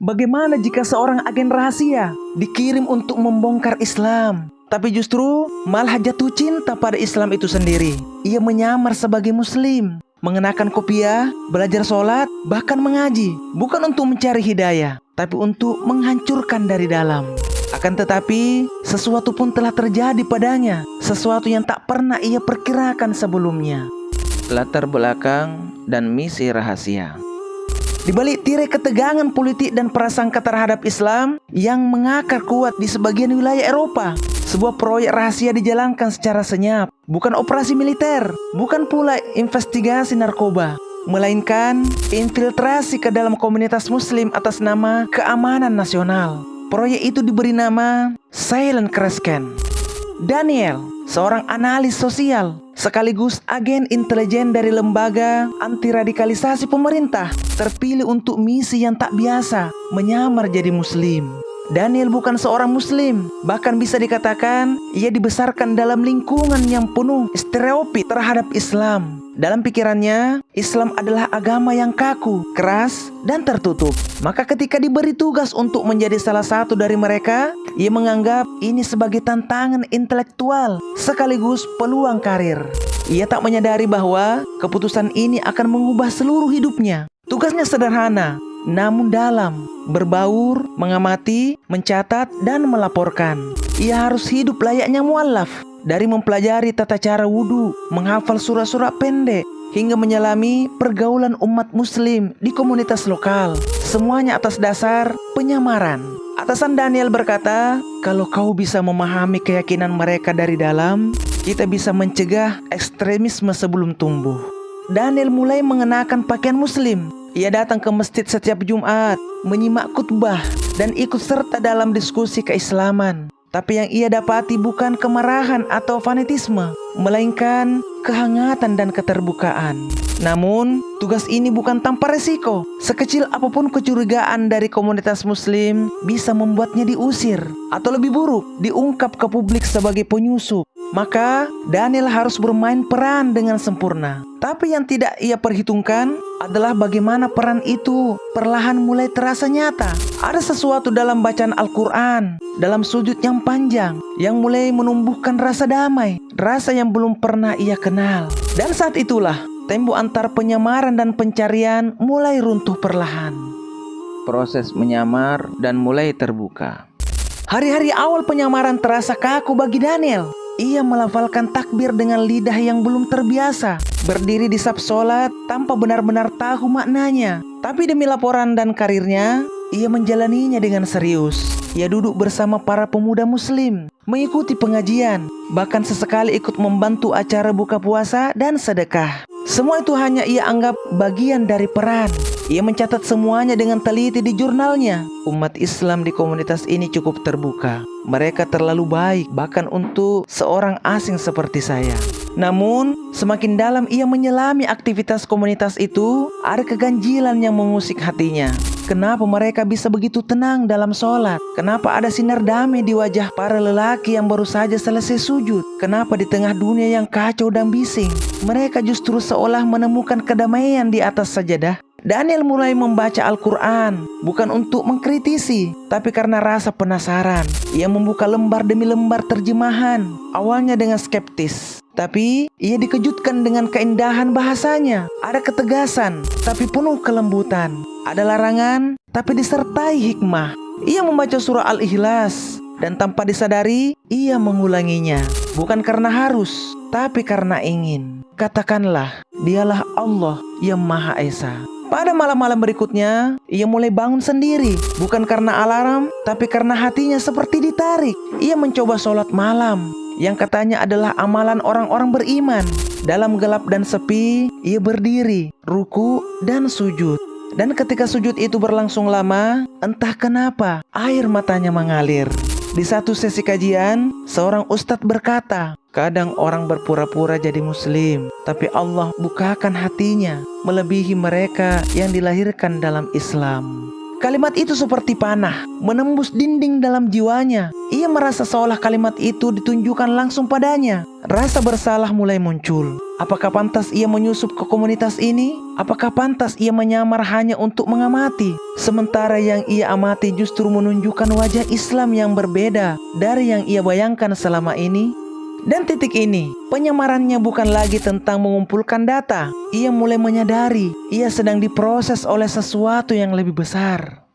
Bagaimana jika seorang agen rahasia dikirim untuk membongkar Islam, tapi justru malah jatuh cinta pada Islam itu sendiri? Ia menyamar sebagai muslim, mengenakan kopiah, belajar sholat, bahkan mengaji, bukan untuk mencari hidayah, tapi untuk menghancurkan dari dalam. Akan tetapi, sesuatu pun telah terjadi padanya, sesuatu yang tak pernah ia perkirakan sebelumnya. Latar belakang dan misi rahasia. Di balik tirai ketegangan politik dan prasangka terhadap Islam yang mengakar kuat di sebagian wilayah Eropa, sebuah proyek rahasia dijalankan secara senyap. Bukan operasi militer, bukan pula investigasi narkoba, melainkan infiltrasi ke dalam komunitas muslim atas nama keamanan nasional. Proyek itu diberi nama Silent Crescent. Daniel, seorang analis sosial sekaligus agen intelijen dari lembaga anti-radikalisasi pemerintah, terpilih untuk misi yang tak biasa, menyamar jadi muslim. Daniel bukan seorang muslim, bahkan bisa dikatakan ia dibesarkan dalam lingkungan yang penuh stereotip terhadap Islam. Dalam pikirannya, Islam adalah agama yang kaku, keras, dan tertutup. Maka ketika diberi tugas untuk menjadi salah satu dari mereka, ia menganggap ini sebagai tantangan intelektual sekaligus peluang karir. Ia tak menyadari bahwa keputusan ini akan mengubah seluruh hidupnya. Tugasnya sederhana, namun dalam, berbaur, mengamati, mencatat, dan melaporkan. Ia harus hidup layaknya mualaf, dari mempelajari tata cara wudhu, menghafal surah-surah pendek, hingga menyelami pergaulan umat muslim di komunitas lokal. Semuanya atas dasar penyamaran. Atasan Daniel berkata, kalau kau bisa memahami keyakinan mereka dari dalam, kita bisa mencegah ekstremisme sebelum tumbuh. Daniel mulai mengenakan pakaian muslim. Ia datang ke masjid setiap Jumat, menyimak khutbah, dan ikut serta dalam diskusi keislaman. Tapi yang ia dapati bukan kemarahan atau fanatisme, melainkan kehangatan dan keterbukaan. Namun, tugas ini bukan tanpa resiko. Sekecil apapun kecurigaan dari komunitas muslim bisa membuatnya diusir, atau lebih buruk, diungkap ke publik sebagai penyusup. Maka, Daniel harus bermain peran dengan sempurna. Tapi yang tidak ia perhitungkan adalah bagaimana peran itu perlahan mulai terasa nyata. Ada sesuatu dalam bacaan Al-Quran, dalam sujud yang panjang, yang mulai menumbuhkan rasa damai, rasa yang belum pernah ia kenal. Dan saat itulah, tembok antar penyamaran dan pencarian mulai runtuh perlahan. Proses menyamar dan mulai terbuka. Hari-hari awal penyamaran terasa kaku bagi Daniel. Ia melafalkan takbir dengan lidah yang belum terbiasa, berdiri di saf sholat tanpa benar-benar tahu maknanya. Tapi demi laporan dan karirnya, ia menjalaninya dengan serius. Ia duduk bersama para pemuda muslim, mengikuti pengajian, bahkan sesekali ikut membantu acara buka puasa dan sedekah. Semua itu hanya ia anggap bagian dari peran. Ia mencatat semuanya dengan teliti di jurnalnya. Umat Islam di komunitas ini cukup terbuka. Mereka terlalu baik, bahkan untuk seorang asing seperti saya. Namun, semakin dalam ia menyelami aktivitas komunitas itu, ada keganjilan yang mengusik hatinya. Kenapa mereka bisa begitu tenang dalam sholat? Kenapa ada sinar damai di wajah para lelaki yang baru saja selesai sujud? Kenapa di tengah dunia yang kacau dan bising, mereka justru seolah menemukan kedamaian di atas sajadah? Daniel mulai membaca Al-Quran, bukan untuk mengkritisi, tapi karena rasa penasaran. Ia membuka lembar demi lembar terjemahan, awalnya dengan skeptis. Tapi ia dikejutkan dengan keindahan bahasanya. Ada ketegasan, tapi penuh kelembutan. Ada larangan, tapi disertai hikmah. Ia membaca surah Al-Ikhlas, dan tanpa disadari, ia mengulanginya. Bukan karena harus, tapi karena ingin. Katakanlah, dialah Allah yang Maha Esa. Pada malam-malam berikutnya, ia mulai bangun sendiri. Bukan karena alarm, tapi karena hatinya seperti ditarik. Ia mencoba sholat malam, yang katanya adalah amalan orang-orang beriman. Dalam gelap dan sepi, ia berdiri, ruku, dan sujud. Dan ketika sujud itu berlangsung lama, entah kenapa, air matanya mengalir. Di satu sesi kajian, seorang ustadz berkata, kadang orang berpura-pura jadi muslim, tapi Allah bukakan hatinya melebihi mereka yang dilahirkan dalam Islam. Kalimat itu seperti panah, menembus dinding dalam jiwanya. Ia merasa seolah kalimat itu ditunjukkan langsung padanya. Rasa bersalah mulai muncul. Apakah pantas ia menyusup ke komunitas ini? Apakah pantas ia menyamar hanya untuk mengamati? Sementara yang ia amati justru menunjukkan wajah Islam yang berbeda dari yang ia bayangkan selama ini. Dan titik ini, penyamarannya bukan lagi tentang mengumpulkan data. Ia mulai menyadari, ia sedang diproses oleh sesuatu yang lebih besar.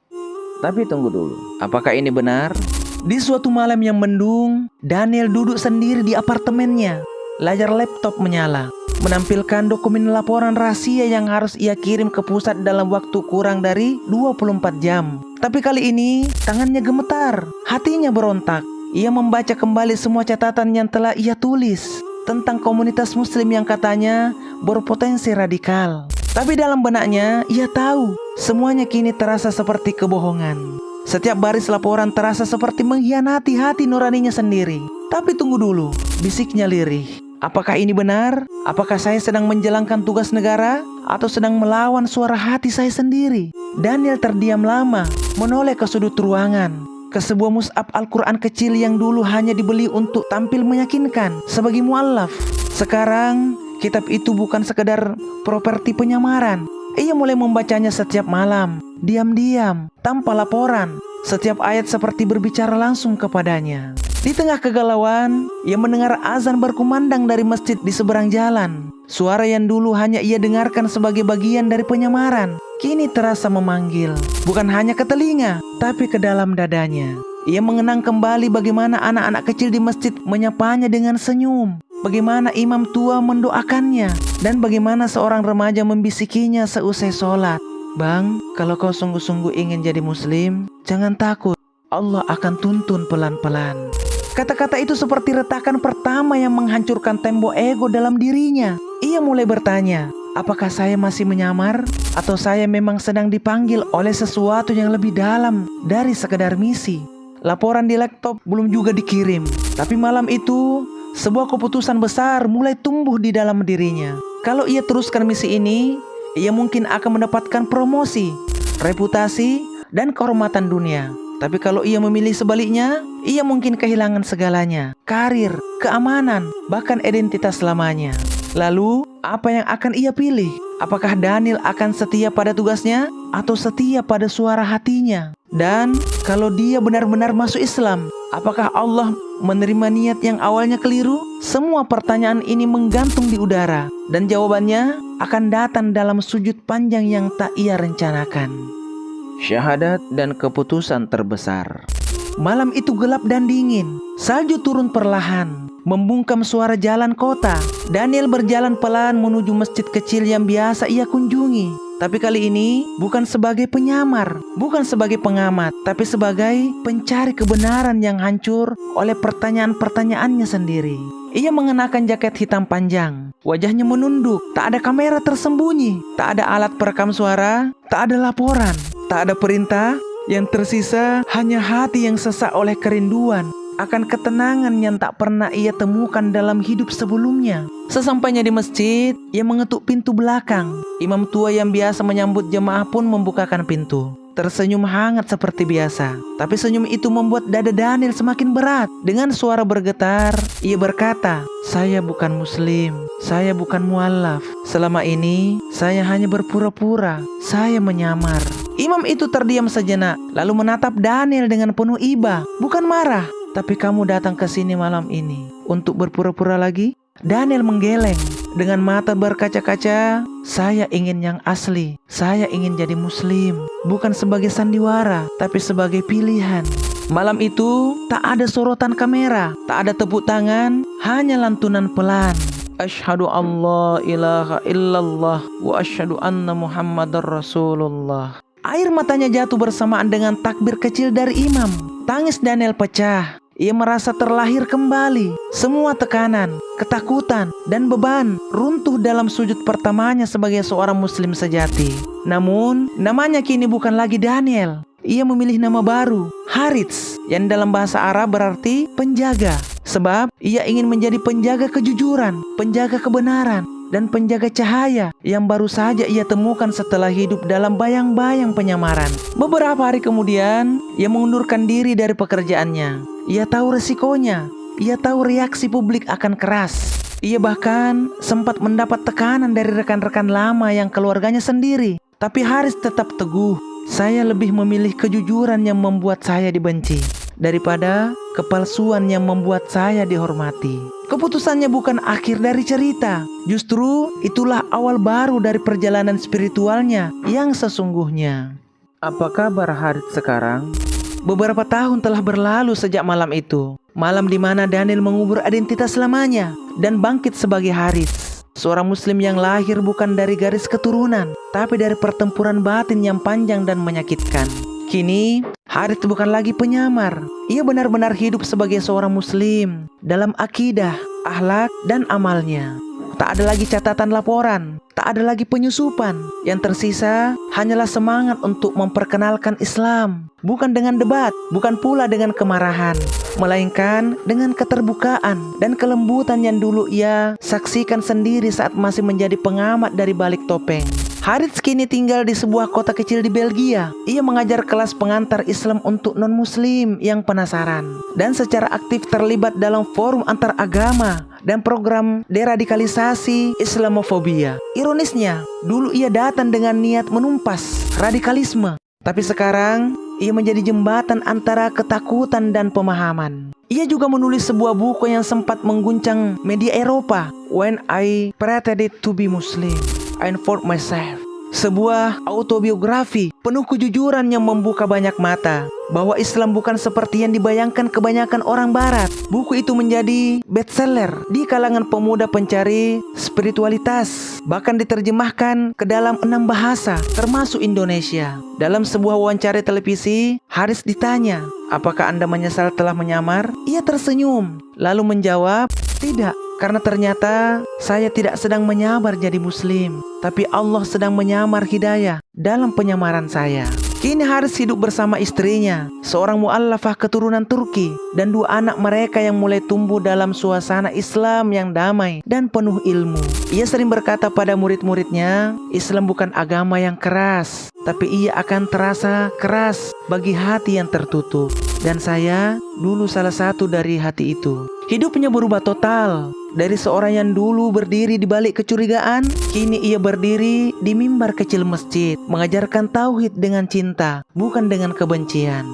Tapi tunggu dulu, apakah ini benar? Di suatu malam yang mendung, Daniel duduk sendiri di apartemennya. Layar laptop menyala, menampilkan dokumen laporan rahasia yang harus ia kirim ke pusat dalam waktu kurang dari 24 jam. Tapi kali ini, tangannya gemetar, hatinya berontak. Ia membaca kembali semua catatan yang telah ia tulis tentang komunitas muslim yang katanya berpotensi radikal. Tapi dalam benaknya, ia tahu semuanya kini terasa seperti kebohongan. Setiap baris laporan terasa seperti mengkhianati hati nuraninya sendiri. Tapi tunggu dulu, bisiknya lirih. Apakah ini benar? Apakah saya sedang menjalankan tugas negara? Atau sedang melawan suara hati saya sendiri? Daniel terdiam lama, menoleh ke sudut ruangan, ke sebuah mushaf Al-Quran kecil yang dulu hanya dibeli untuk tampil meyakinkan sebagai muallaf. Sekarang, kitab itu bukan sekedar properti penyamaran. Ia mulai membacanya setiap malam, diam-diam, tanpa laporan. Setiap ayat seperti berbicara langsung kepadanya. Di tengah kegalauan, ia mendengar azan berkumandang dari masjid di seberang jalan. Suara yang dulu hanya ia dengarkan sebagai bagian dari penyamaran, kini terasa memanggil, bukan hanya ke telinga, tapi ke dalam dadanya. Ia mengenang kembali bagaimana anak-anak kecil di masjid menyapanya dengan senyum, bagaimana imam tua mendoakannya, dan bagaimana seorang remaja membisikinya seusai sholat. Bang, kalau kau sungguh-sungguh ingin jadi muslim, jangan takut, Allah akan tuntun pelan-pelan. Kata-kata itu seperti retakan pertama yang menghancurkan tembok ego dalam dirinya. Ia mulai bertanya, apakah saya masih menyamar? Atau saya memang sedang dipanggil oleh sesuatu yang lebih dalam dari sekedar misi? Laporan di laptop belum juga dikirim. Tapi malam itu, sebuah keputusan besar mulai tumbuh di dalam dirinya. Kalau ia teruskan misi ini, ia mungkin akan mendapatkan promosi, reputasi, dan kehormatan dunia. Tapi kalau ia memilih sebaliknya, ia mungkin kehilangan segalanya, karir, keamanan, bahkan identitas selamanya. Lalu, apa yang akan ia pilih? Apakah Daniel akan setia pada tugasnya atau setia pada suara hatinya? Dan kalau dia benar-benar masuk Islam, apakah Allah menerima niat yang awalnya keliru? Semua pertanyaan ini menggantung di udara, dan jawabannya akan datang dalam sujud panjang yang tak ia rencanakan. Syahadat dan keputusan terbesar. Malam itu gelap dan dingin. Salju turun perlahan, membungkam suara jalan kota. Daniel berjalan pelan menuju masjid kecil yang biasa ia kunjungi. Tapi kali ini bukan sebagai penyamar, bukan sebagai pengamat, tapi sebagai pencari kebenaran yang hancur oleh pertanyaan-pertanyaannya sendiri. Ia mengenakan jaket hitam panjang, wajahnya menunduk, tak ada kamera tersembunyi, tak ada alat perekam suara, tak ada laporan, tak ada perintah. Yang tersisa hanya hati yang sesak oleh kerinduan akan ketenangan yang tak pernah ia temukan dalam hidup sebelumnya. Sesampainya di masjid, ia mengetuk pintu belakang. Imam tua yang biasa menyambut jemaah pun membukakan pintu. Tersenyum hangat seperti biasa, tapi senyum itu membuat dada Daniel semakin berat. Dengan suara bergetar, ia berkata, "Saya bukan muslim, saya bukan mualaf. Selama ini, saya hanya berpura-pura, saya menyamar." Imam itu terdiam sejenak, lalu menatap Daniel dengan penuh iba, bukan marah. "Tapi kamu datang ke sini malam ini untuk berpura-pura lagi?" Daniel menggeleng. Dengan mata berkaca-kaca, "Saya ingin yang asli. Saya ingin jadi muslim. Bukan sebagai sandiwara, tapi sebagai pilihan." Malam itu, tak ada sorotan kamera, tak ada tepuk tangan, hanya lantunan pelan. "Asyhadu an la ilaha illallah wa asyhadu anna Muhammadar Rasulullah." Air matanya jatuh bersamaan dengan takbir kecil dari imam. Tangis Daniel pecah. Ia merasa terlahir kembali. Semua tekanan, ketakutan, dan beban runtuh dalam sujud pertamanya sebagai seorang muslim sejati. Namun, namanya kini bukan lagi Daniel. Ia memilih nama baru, Harits, yang dalam bahasa Arab berarti penjaga. Sebab ia ingin menjadi penjaga kejujuran, penjaga kebenaran, dan penjaga cahaya yang baru saja ia temukan setelah hidup dalam bayang-bayang penyamaran. Beberapa hari kemudian, ia mengundurkan diri dari pekerjaannya. Ia tahu resikonya, ia tahu reaksi publik akan keras. Ia bahkan sempat mendapat tekanan dari rekan-rekan lama yang keluarganya sendiri. Tapi Haris tetap teguh. Saya lebih memilih kejujuran yang membuat saya dibenci daripada kepalsuan yang membuat saya dihormati. Keputusannya bukan akhir dari cerita. Justru itulah awal baru dari perjalanan spiritualnya yang sesungguhnya. Apa kabar Haris sekarang? Beberapa tahun telah berlalu sejak malam itu. Malam di mana Daniel mengubur identitas lamanya dan bangkit sebagai Haris, seorang muslim yang lahir bukan dari garis keturunan, tapi dari pertempuran batin yang panjang dan menyakitkan. Kini, Haris bukan lagi penyamar. Ia benar-benar hidup sebagai seorang muslim dalam akidah, akhlak, dan amalnya. Tak ada lagi catatan laporan, tak ada lagi penyusupan. Yang tersisa hanyalah semangat untuk memperkenalkan Islam. Bukan dengan debat, bukan pula dengan kemarahan, melainkan dengan keterbukaan dan kelembutan yang dulu ia saksikan sendiri saat masih menjadi pengamat dari balik topeng. Haris kini tinggal di sebuah kota kecil di Belgia. Ia mengajar kelas pengantar Islam untuk non-muslim yang penasaran dan secara aktif terlibat dalam forum antar agama dan program deradikalisasi Islamofobia. Ironisnya, dulu ia datang dengan niat menumpas radikalisme, tapi sekarang ia menjadi jembatan antara ketakutan dan pemahaman. Ia juga menulis sebuah buku yang sempat mengguncang media Eropa, When I Pretended to be Muslim, I Informed Myself. Sebuah autobiografi penuh kejujuran yang membuka banyak mata bahwa Islam bukan seperti yang dibayangkan kebanyakan orang barat. Buku itu menjadi bestseller di kalangan pemuda pencari spiritualitas, bahkan diterjemahkan ke dalam 6 bahasa termasuk Indonesia. Dalam sebuah wawancara televisi, Haris ditanya, "Apakah Anda menyesal telah menyamar?" Ia tersenyum lalu menjawab, "Tidak. Karena ternyata saya tidak sedang menyamar jadi muslim, tapi Allah sedang menyamar hidayah dalam penyamaran saya." Kini Haris hidup bersama istrinya, seorang mu'allafah keturunan Turki, dan 2 anak mereka yang mulai tumbuh dalam suasana Islam yang damai dan penuh ilmu. Ia sering berkata pada murid-muridnya, Islam bukan agama yang keras, tapi ia akan terasa keras bagi hati yang tertutup. Dan saya dulu salah satu dari hati itu. Hidupnya berubah total. Dari seorang yang dulu berdiri di balik kecurigaan, kini ia berdiri di mimbar kecil masjid, mengajarkan tauhid dengan cinta, bukan dengan kebencian.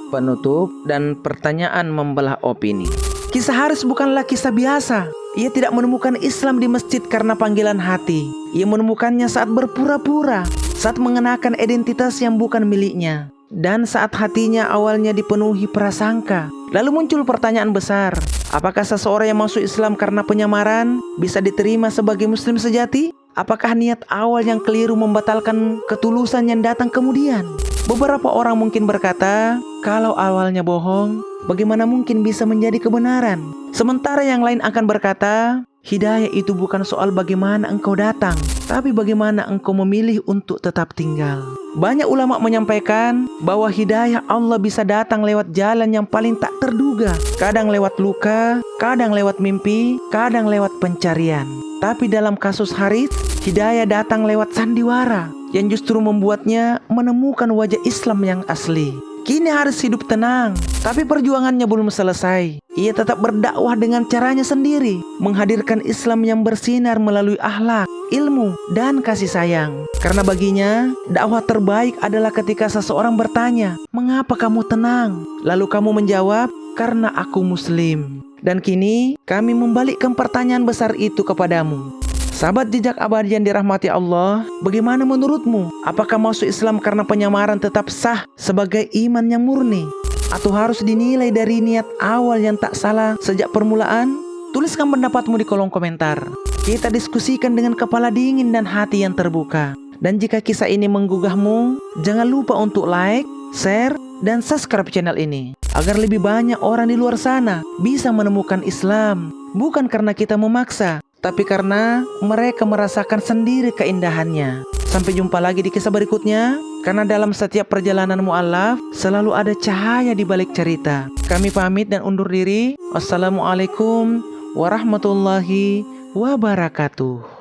Penutup dan pertanyaan membelah opini. Kisah Haris bukanlah kisah biasa. Ia tidak menemukan Islam di masjid karena panggilan hati. Ia menemukannya saat berpura-pura, saat mengenakan identitas yang bukan miliknya, dan saat hatinya awalnya dipenuhi prasangka. Lalu muncul pertanyaan besar, apakah seseorang yang masuk Islam karena penyamaran bisa diterima sebagai muslim sejati? Apakah niat awal yang keliru membatalkan ketulusan yang datang kemudian? Beberapa orang mungkin berkata, kalau awalnya bohong, bagaimana mungkin bisa menjadi kebenaran? Sementara yang lain akan berkata, hidayah itu bukan soal bagaimana engkau datang, tapi bagaimana engkau memilih untuk tetap tinggal. Banyak ulama menyampaikan bahwa hidayah Allah bisa datang lewat jalan yang paling tak terduga. Kadang lewat luka, kadang lewat mimpi, kadang lewat pencarian. Tapi dalam kasus Haris, hidayah datang lewat sandiwara yang justru membuatnya menemukan wajah Islam yang asli. Kini Haris hidup tenang, tapi perjuangannya belum selesai. Ia tetap berdakwah dengan caranya sendiri, menghadirkan Islam yang bersinar melalui akhlak, ilmu, dan kasih sayang. Karena baginya, dakwah terbaik adalah ketika seseorang bertanya, "Mengapa kamu tenang?" Lalu kamu menjawab, "Karena aku muslim." Dan kini, kami membalikkan pertanyaan besar itu kepadamu. Sahabat jejak abadi yang dirahmati Allah, bagaimana menurutmu? Apakah masuk Islam karena penyamaran tetap sah sebagai iman yang murni? Atau harus dinilai dari niat awal yang tak salah sejak permulaan? Tuliskan pendapatmu di kolom komentar. Kita diskusikan dengan kepala dingin dan hati yang terbuka. Dan jika kisah ini menggugahmu, jangan lupa untuk like, share, dan subscribe channel ini, agar lebih banyak orang di luar sana bisa menemukan Islam. Bukan karena kita memaksa, tapi karena mereka merasakan sendiri keindahannya. Sampai jumpa lagi di kisah berikutnya, karena dalam setiap perjalanan mu'alaf selalu ada cahaya di balik cerita. Kami pamit dan undur diri. Wassalamualaikum warahmatullahi wabarakatuh.